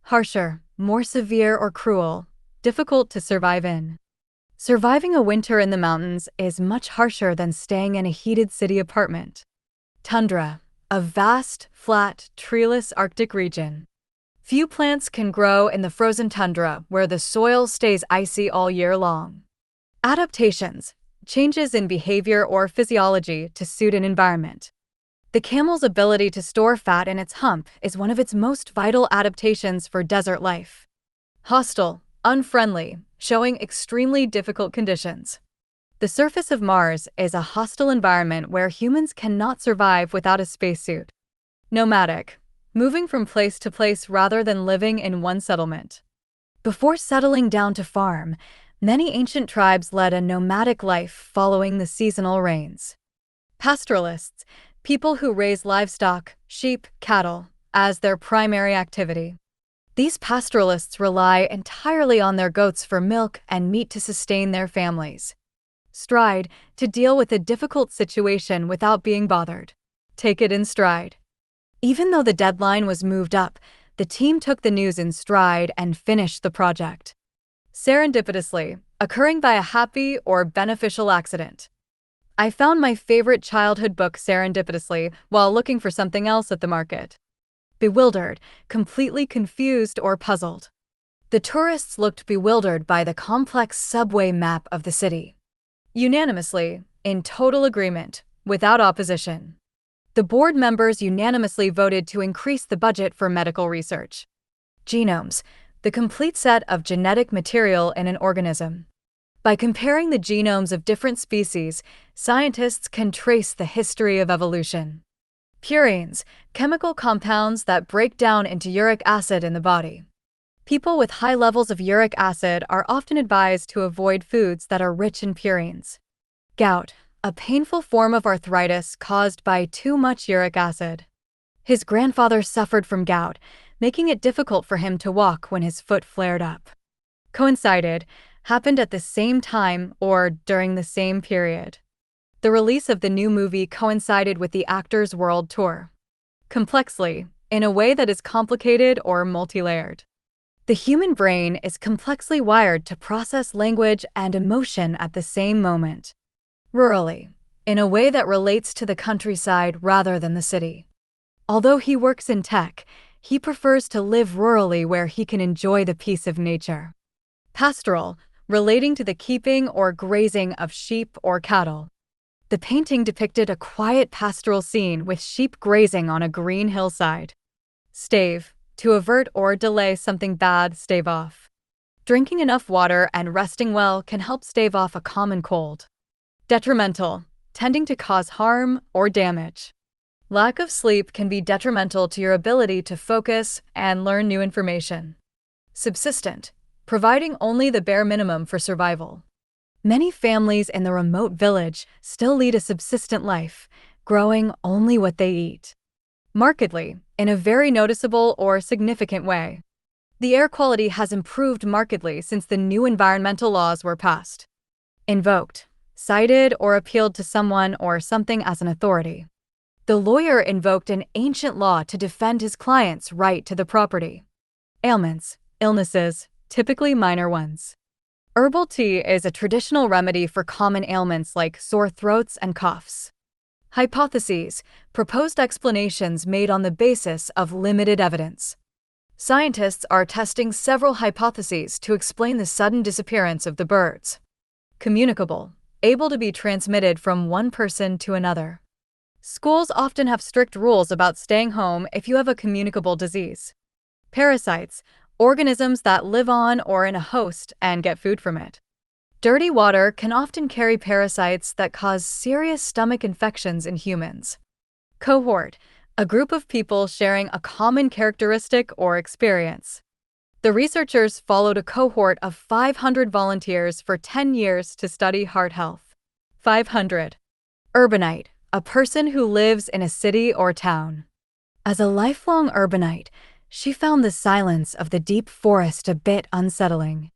harsher, more severe or cruel, difficult to survive in. Surviving a winter in the mountains is much harsher than staying in a heated city apartment. Tundra, a vast, flat, treeless Arctic region. Few plants can grow in the frozen tundra where the soil stays icy all year long. Adaptations, changes in behavior or physiology to suit an environment. The camel's ability to store fat in its hump is one of its most vital adaptations for desert life. Hostile, unfriendly, showing extremely difficult conditions. The surface of Mars is a hostile environment where humans cannot survive without a spacesuit. Nomadic, moving from place to place rather than living in one settlement. Before settling down to farm, many ancient tribes led a nomadic life following the seasonal rains. Pastoralists, people who raise livestock, sheep, cattle, as their primary activity. These pastoralists rely entirely on their goats for milk and meat to sustain their families. Stride, to deal with a difficult situation without being bothered. Take it in stride. Even though the deadline was moved up, the team took the news in stride and finished the project. Serendipitously, occurring by a happy or beneficial accident. I found my favorite childhood book serendipitously while looking for something else at the market. Bewildered, completely confused or puzzled. The tourists looked bewildered by the complex subway map of the city. Unanimously, in total agreement, without opposition. The board members unanimously voted to increase the budget for medical research. Genomes, the complete set of genetic material in an organism. By comparing the genomes of different species, scientists can trace the history of evolution. Purines, chemical compounds that break down into uric acid in the body. People with high levels of uric acid are often advised to avoid foods that are rich in purines. Gout, a painful form of arthritis caused by too much uric acid. His grandfather suffered from gout, making it difficult for him to walk when his foot flared up. Coincided, happened at the same time or during the same period. The release of the new movie coincided with the actor's world tour. Complexly, in a way that is complicated or multi-layered. The human brain is complexly wired to process language and emotion at the same moment. Rurally, in a way that relates to the countryside rather than the city. Although he works in tech, he prefers to live rurally where he can enjoy the peace of nature. Pastoral, relating to the keeping or grazing of sheep or cattle. The painting depicted a quiet pastoral scene with sheep grazing on a green hillside. Stave, to avert or delay something bad, stave off. Drinking enough water and resting well can help stave off a common cold. Detrimental, tending to cause harm or damage. Lack of sleep can be detrimental to your ability to focus and learn new information. Subsistent, providing only the bare minimum for survival. Many families in the remote village still lead a subsistent life, growing only what they eat. Markedly, in a very noticeable or significant way. The air quality has improved markedly since the new environmental laws were passed. Invoked, cited or appealed to someone or something as an authority. The lawyer invoked an ancient law to defend his client's right to the property. Ailments, illnesses, typically minor ones. Herbal tea is a traditional remedy for common ailments like sore throats and coughs. Hypotheses, proposed explanations made on the basis of limited evidence. Scientists are testing several hypotheses to explain the sudden disappearance of the birds. Communicable, able to be transmitted from one person to another. Schools often have strict rules about staying home if you have a communicable disease. Parasites, organisms that live on or in a host and get food from it. Dirty water can often carry parasites that cause serious stomach infections in humans. Cohort, a group of people sharing a common characteristic or experience. The researchers followed a cohort of 500 volunteers for 10 years to study heart health. 500. Urbanite, a person who lives in a city or town. As a lifelong urbanite, she found the silence of the deep forest a bit unsettling.